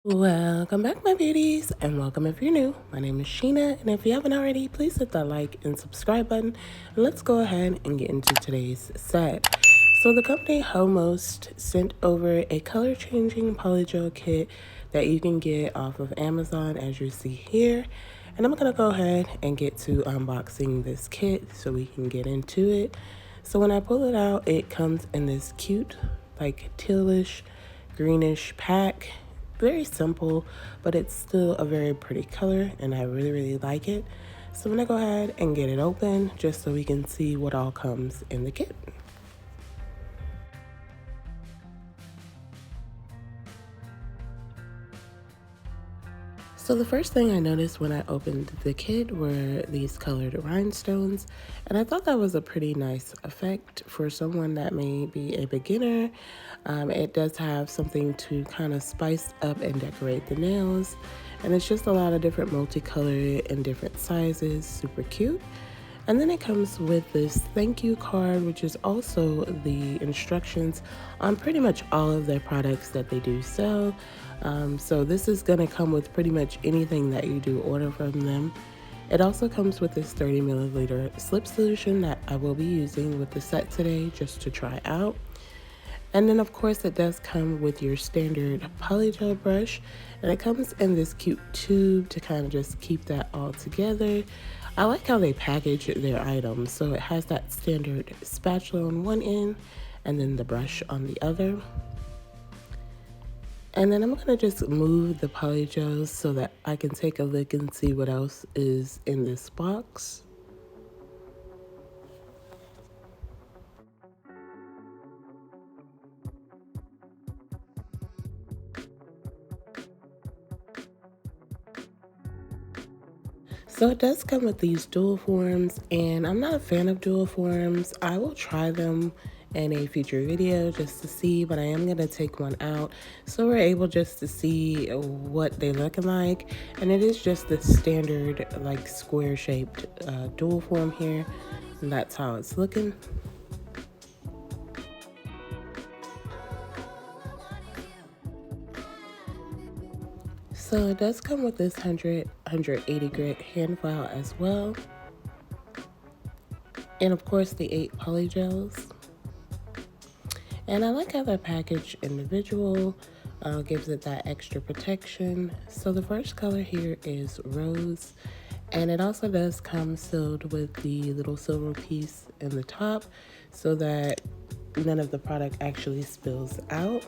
Welcome back, my beauties, and welcome if you're new. My name is Sheena, and if you haven't already, please hit that like and subscribe button. And let's go ahead and get into today's set. So the company Homost sent over a color-changing polygel kit that you can get off of Amazon, as you see here. And I'm gonna go ahead and get to unboxing this kit so we can get into it. So when I pull it out, it comes in this cute, like tealish, greenish pack. Very simple, but it's still a very pretty color, and I really like it. So I'm gonna go ahead and get it open just so we can see what all comes in the kit. So the first thing I noticed when I opened the kit were these colored rhinestones, and I thought that was a pretty nice effect for someone that may be a beginner. It does have something to kind of spice up and decorate the nails, and it's just a lot of different multicolored and different sizes, super cute. And then it comes with this thank you card, which is also the instructions on pretty much all of their products that they do sell. So this is gonna come with pretty much anything that you do order from them. It also comes with this 30 milliliter slip solution that I will be using with the set today just to try out. And then of course it does come with your standard polygel brush, and it comes in this cute tube to kind of just keep that all together. I like how they package their items, so it has that standard spatula on one end and then the brush on the other. And then I'm gonna just move the polygels so that I can take a look and see what else is in this box. So it does come with these dual forms, and I'm not a fan of dual forms. I will try them in a future video just to see, but I am going to take one out so we're able just to see what they look like. And it is just the standard like square shaped dual form here, and that's how it's looking. So it does come with this 180 grit hand file as well. And of course the 8 polygels. And I like how they're packaged individual, gives it that extra protection. So the first color here is rose, and it also does come sealed with the little silver piece in the top so that none of the product actually spills out.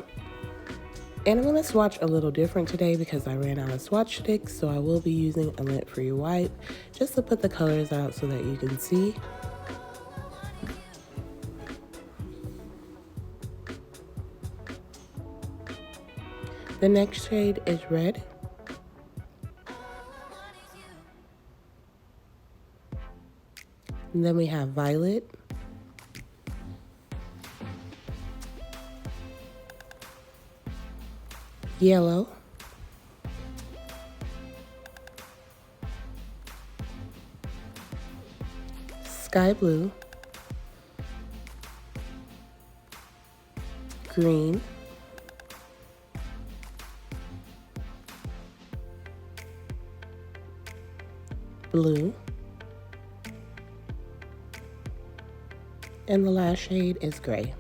And I'm gonna swatch a little different today because I ran out of swatch sticks, so I will be using a lint-free wipe just to put the colors out so that you can see. The next shade is red. And then we have violet. Yellow. Sky blue. Green. Blue. And the last shade is gray.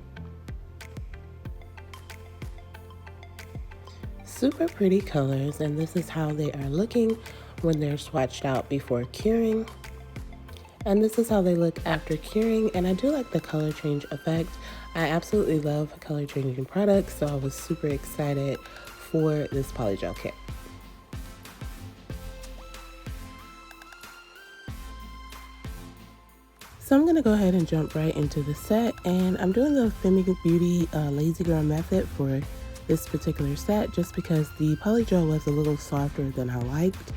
Super pretty colors, and this is how they are looking when they're swatched out before curing. And this is how they look after curing, and I do like the color change effect. I absolutely love color changing products, so I was super excited for this polygel kit. So I'm gonna go ahead and jump right into the set, and I'm doing the Femi Beauty Lazy Girl method for this particular set just because the polygel was a little softer than I liked.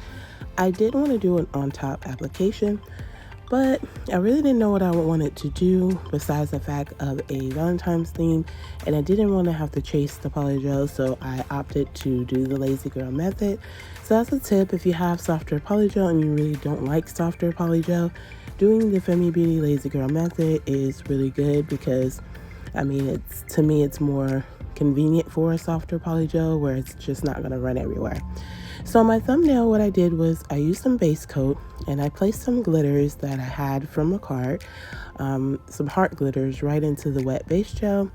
I did want to do an on top application, but I really didn't know what I wanted to do besides the fact of a Valentine's theme, and I didn't want to have to chase the polygel, so I opted to do the Lazy Girl method. So that's a tip: if you have softer polygel and you really don't like softer polygel, doing the Femi Beauty Lazy Girl method is really good because, I mean, to me it's more convenient for a softer polygel where it's just not going to run everywhere. So my thumbnail, what I did was I used some base coat and I placed some glitters that I had from a cart, some heart glitters right into the wet base gel.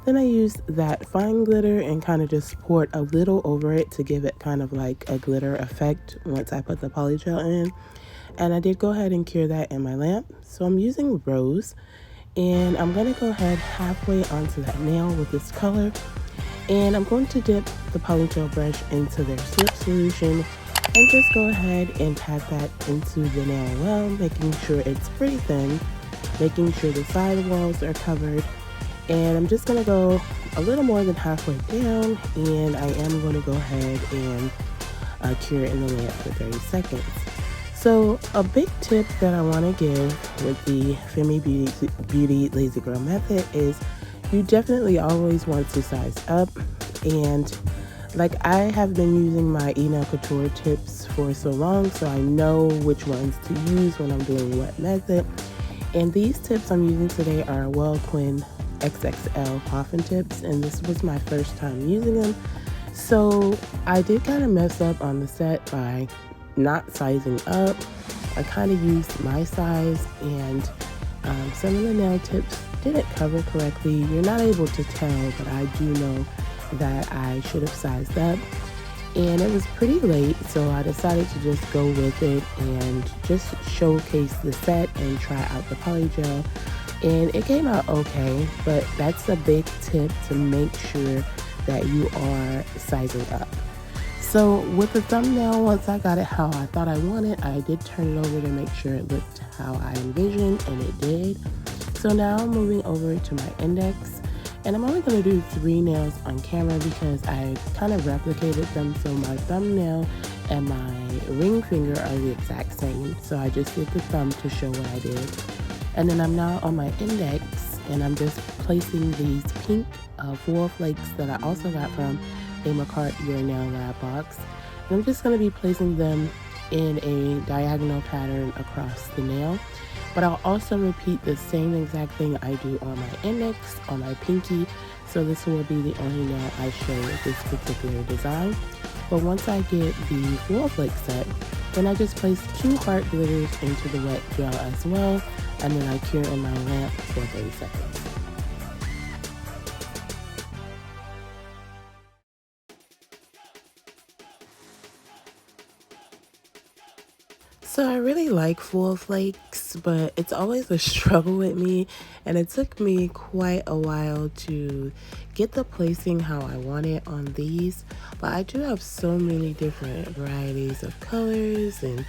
Then I used that fine glitter and kind of just poured a little over it to give it kind of like a glitter effect once I put the polygel in. And I did go ahead and cure that in my lamp. So I'm using Rose, and I'm going to go ahead halfway onto that nail with this color. And I'm going to dip the polygel brush into their slip solution and just go ahead and pat that into the nail well, making sure it's pretty thin, making sure the side walls are covered. And I'm just going to go a little more than halfway down, and I am going to go ahead and cure it in the lamp for 30 seconds. So a big tip that I want to give with the Femi Beauty Lazy Girl method is you definitely always want to size up. And like, I have been using my Nail Couture tips for so long, so I know which ones to use when I'm doing what method. And these tips I'm using today are Well Quinn XXL coffin tips, and this was my first time using them. So I did kind of mess up on the set by not sizing up. I kind of used my size, and some of the nail tips didn't cover correctly. You're not able to tell, but I do know that I should have sized up. And it was pretty late, so I decided to just go with it and just showcase the set and try out the polygel. And it came out okay, but that's a big tip to make sure that you are sizing up. So with the thumbnail, once I got it how I thought I wanted, I did turn it over to make sure it looked how I envisioned, and it did. So now I'm moving over to my index, and I'm only going to do 3 nails on camera because I kind of replicated them, so my thumbnail and my ring finger are the exact same. So I just did the thumb to show what I did. And then I'm now on my index, and I'm just placing these pink foil flakes that I also got from a McCart Your Nail Lab box. And I'm just going to be placing them in a diagonal pattern across the nail. But I'll also repeat the same exact thing I do on my index, on my pinky. So this will be the only nail I show with this particular design. But once I get the foil flake set, then I just place 2 heart glitters into the wet gel as well. And then I cure in my lamp for 30 seconds. So I really like foil flakes, but it's always a struggle with me, and it took me quite a while to get the placing how I want it on these. But I do have so many different varieties of colors, and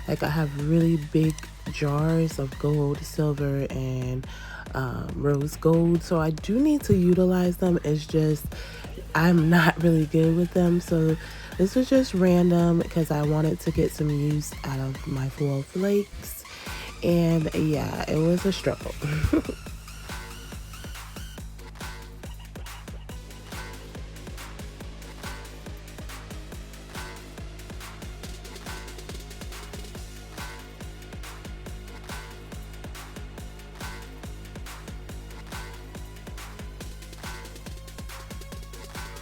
like I have really big jars of gold, silver, and rose gold, so I do need to utilize them. It's just I'm not really good with them, so this was just random because I wanted to get some use out of my foil flakes, and yeah, it was a struggle.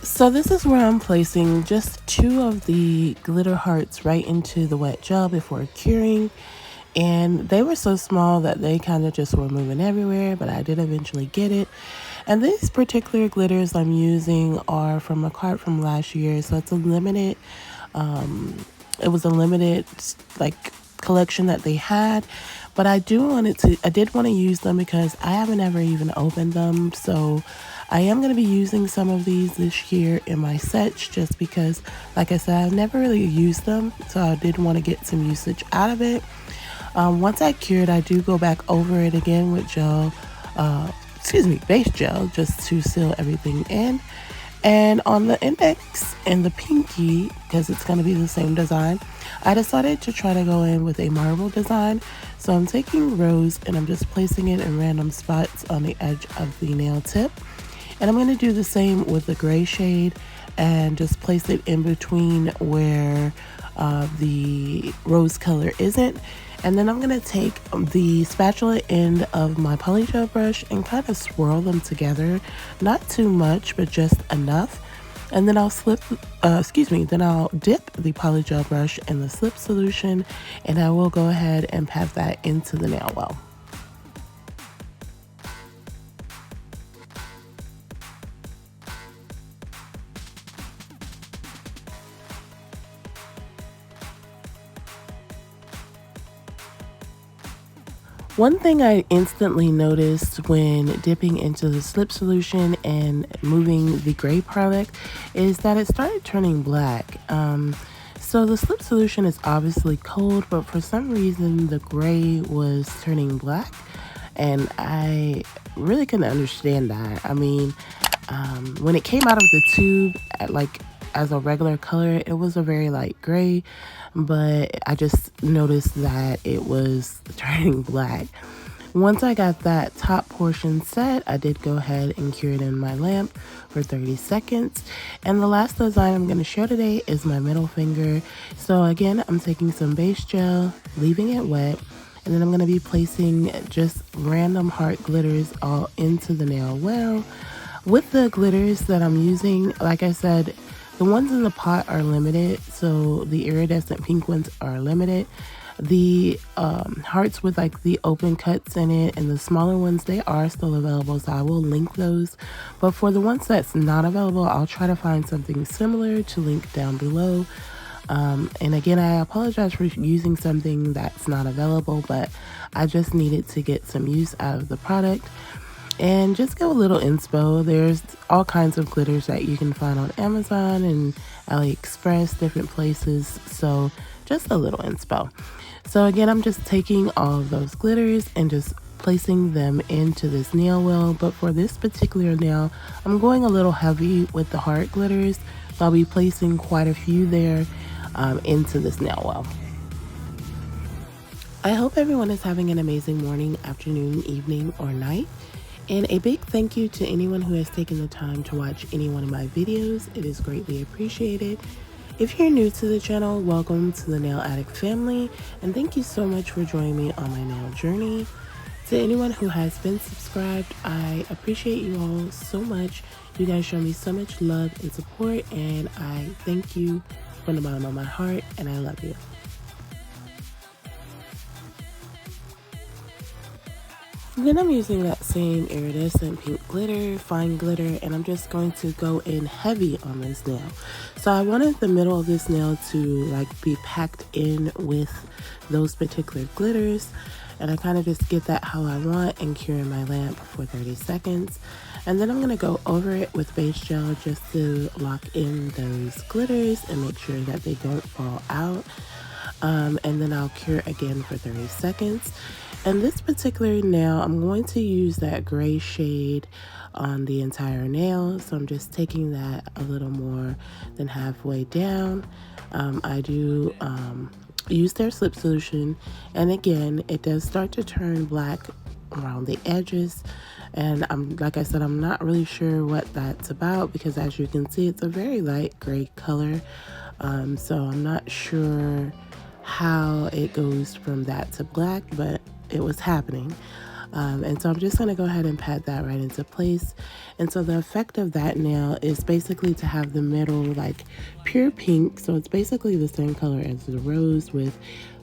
So this is where I'm placing just 2 of the glitter hearts right into the wet gel before curing. And they were so small that they kind of just were moving everywhere, but I did eventually get it. And these particular glitters I'm using are from a cart from last year. So it's a limited, it was a limited like collection that they had. But I did want to use them because I haven't ever even opened them. So I am going to be using some of these this year in my sets just because, like I said, I've never really used them. So I did want to get some usage out of it. Once I cure it, I do go back over it again with base gel, just to seal everything in. And on the index and the pinky, because it's going to be the same design, I decided to try to go in with a marble design. So I'm taking rose and I'm just placing it in random spots on the edge of the nail tip. And I'm going to do the same with the gray shade and just place it in between where the rose color isn't. And then I'm going to take the spatula end of my polygel brush and kind of swirl them together. Not too much, but just enough. And then I'll then I'll dip the polygel brush in the slip solution, and I will go ahead and pat that into the nail well. One thing I instantly noticed when dipping into the slip solution and moving the gray product is that it started turning black. So the slip solution is obviously cold, but for some reason the gray was turning black, and I really couldn't understand that. I mean, when it came out of the tube as a regular color, it was a very light gray, but I just noticed that it was turning black. Once I got that top portion set, I did go ahead and cure it in my lamp for 30 seconds. And the last design I'm going to show today is my middle finger. So again, I'm taking some base gel, leaving it wet, and then I'm going to be placing just random heart glitters all into the nail well. With the glitters that I'm using, like I said, the ones in the pot are limited, so the iridescent pink ones are limited. The hearts with like the open cuts in it and the smaller ones, they are still available, so I will link those. But for the ones that's not available, I'll try to find something similar to link down below. And again, I apologize for using something that's not available, but I just needed to get some use out of the product. And just give a little inspo. There's all kinds of glitters that you can find on Amazon and AliExpress, different places. So just a little inspo. So again, I'm just taking all of those glitters and just placing them into this nail well. But for this particular nail, I'm going a little heavy with the heart glitters. So I'll be placing quite a few there into this nail well. I hope everyone is having an amazing morning, afternoon, evening, or night. And a big thank you to anyone who has taken the time to watch any one of my videos. It is greatly appreciated. If you're new to the channel, welcome to the Nail Addict family, and thank you so much for joining me on my nail journey. To anyone who has been subscribed, I appreciate you all so much. You guys show me so much love and support, and I thank you from the bottom of my heart, and I love you. Then I'm using that same iridescent pink glitter, fine glitter, and I'm just going to go in heavy on this nail. So I wanted the middle of this nail to be packed in with those particular glitters, and I kind of just get that how I want and cure in my lamp for 30 seconds. And then I'm going to go over it with base gel just to lock in those glitters and make sure that they don't fall out. And then I'll cure again for 30 seconds. And this particular nail, I'm going to use that gray shade on the entire nail. So I'm just taking that a little more than halfway down. I do use their slip solution. And again, it does start to turn black around the edges. And like I said, I'm not really sure what that's about because as you can see, it's a very light gray color. So I'm not sure how it goes from that to black, but it was happening. And so I'm just going to go ahead and pat that right into place. And so the effect of that nail is basically to have the middle pure pink. So it's basically the same color as the rose with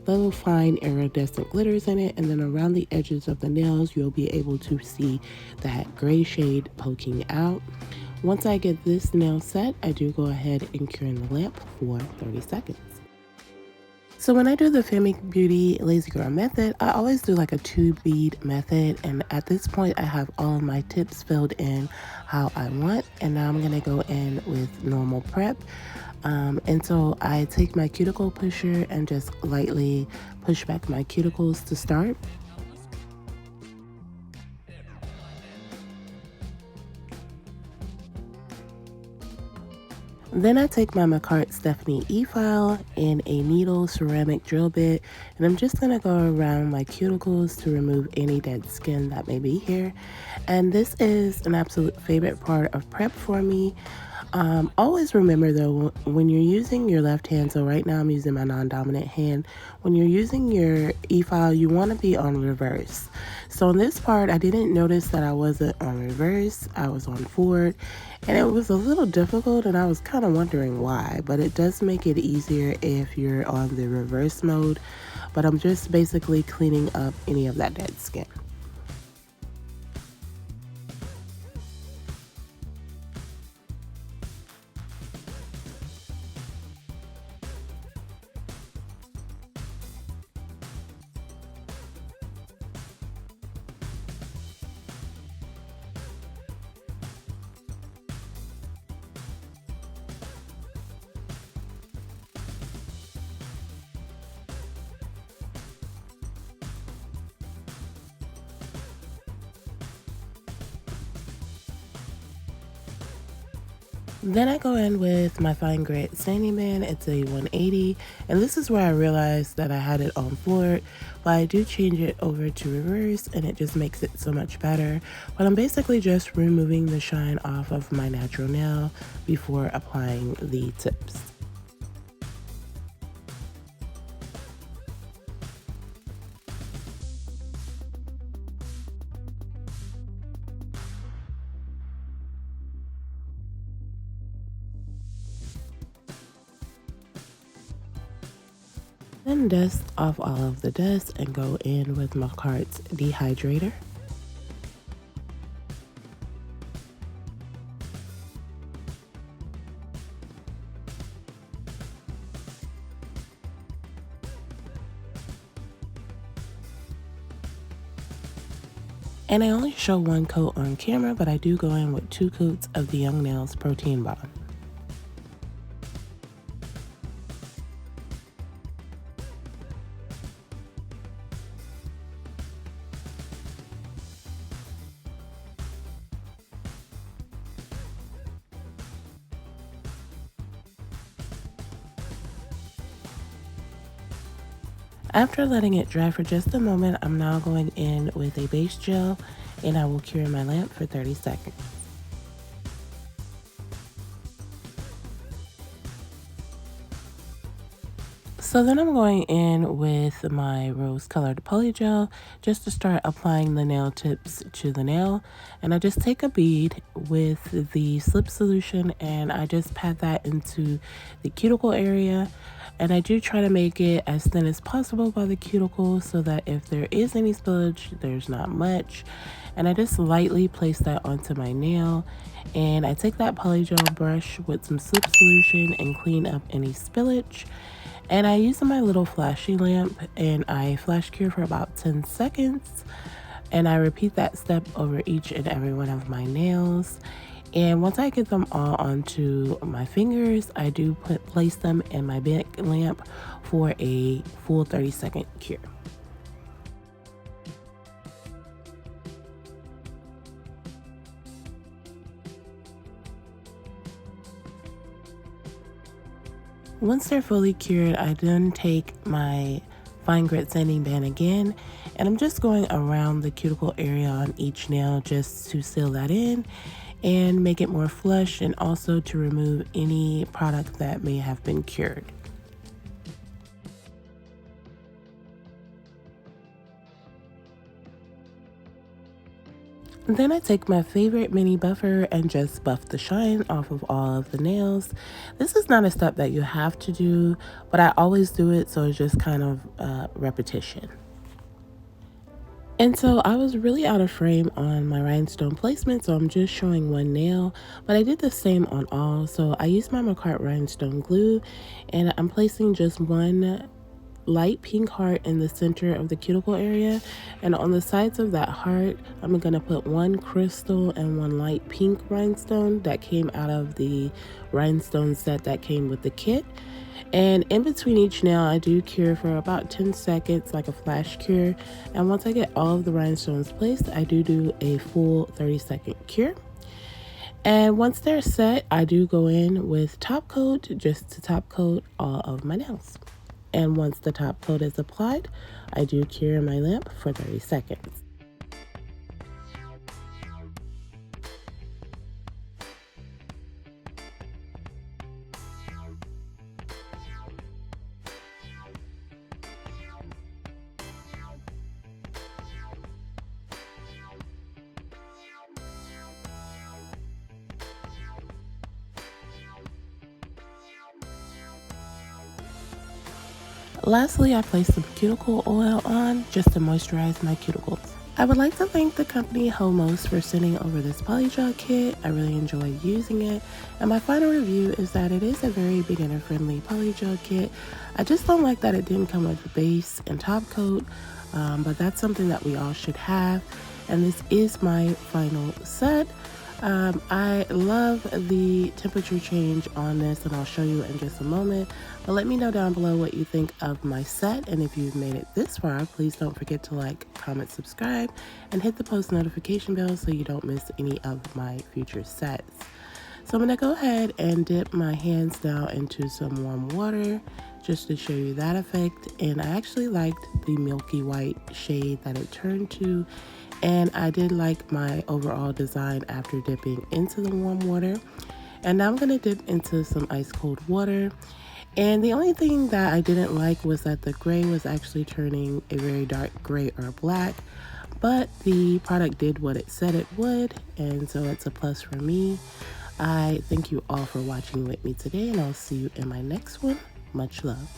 little fine iridescent glitters in it. And then around the edges of the nails, you'll be able to see that gray shade poking out. Once I get this nail set, I do go ahead and cure in the lamp for 30 seconds. So when I do the Femi Beauty Lazy Girl method, I always do a tube bead method, and at this point I have all of my tips filled in how I want, and now I'm going to go in with normal prep. And so I take my cuticle pusher and just lightly push back my cuticles to start. Then I take my Macart Stephanie E-file and a needle ceramic drill bit, and I'm just going to go around my cuticles to remove any dead skin that may be here. And this is an absolute favorite part of prep for me. Always remember though, when you're using your left hand, so right now I'm using my non-dominant hand, when you're using your e-file, you want to be on reverse. So in this part, I didn't notice that I wasn't on reverse, I was on forward, and it was a little difficult and I was kind of wondering why, but it does make it easier if you're on the reverse mode. But I'm just basically cleaning up any of that dead skin. Then I go in with my fine grit sanding band. It's a 180, and this is where I realized that I had it on forward, but I do change it over to reverse and it just makes it so much better. But I'm basically just removing the shine off of my natural nail before applying the tips. Then dust off all of the dust and go in with my Cart's dehydrator. And I only show one coat on camera, but I do go in with 2 coats of the Young Nails Protein Bond. After letting it dry for just a moment, I'm now going in with a base gel and I will cure my lamp for 30 seconds. So then I'm going in with my rose colored polygel just to start applying the nail tips to the nail. And I just take a bead with the slip solution and I just pat that into the cuticle area. And I do try to make it as thin as possible by the cuticle so that if there is any spillage, there's not much. And I just lightly place that onto my nail. And I take that polygel brush with some slip solution and clean up any spillage. And I use my little flashy lamp and I flash cure for about 10 seconds. And I repeat that step over each and every one of my nails. And once I get them all onto my fingers, I do place them in my big lamp for a full 30-second cure. Once they're fully cured, I then take my fine grit sanding band again, and I'm just going around the cuticle area on each nail just to seal that in and make it more flush and also to remove any product that may have been cured. Then I take my favorite mini buffer and just buff the shine off of all of the nails. This is not a step that you have to do, but I always do it, so it's just kind of repetition. And so I was really out of frame on my rhinestone placement, so I'm just showing one nail, but I did the same on all. So I used my Macart rhinestone glue and I'm placing just one light pink heart in the center of the cuticle area, and on the sides of that heart I'm gonna put one crystal and one light pink rhinestone that came out of the rhinestone set that came with the kit. And in between each nail I do cure for about 10 seconds like a flash cure, and once I get all of the rhinestones placed I do a full 30-second cure. And once they're set, I do go in with top coat just to top coat all of my nails. And once the top coat is applied, I do cure my lamp for 30 seconds. lastly, I placed some cuticle oil on just to moisturize my cuticles. I would like to thank the company Homost for sending over this Polygel kit. I really enjoyed using it. And my final review is that it is a very beginner friendly Polygel kit. I just don't like that it didn't come with base and top coat, but that's something that we all should have. And this is my final set. I love the temperature change on this, and I'll show you in just a moment. But let me know down below what you think of my set, and if you've made it this far, please don't forget to like, comment, subscribe, and hit the post notification bell so you don't miss any of my future sets. So I'm going to go ahead and dip my hands down into some warm water just to show you that effect. And I actually liked the milky white shade that it turned to. And I did like my overall design after dipping into the warm water. And now I'm going to dip into some ice cold water. And the only thing that I didn't like was that the gray was actually turning a very dark gray or black. But the product did what it said it would, and so it's a plus for me. I thank you all for watching with me today, and I'll see you in my next one. Much love.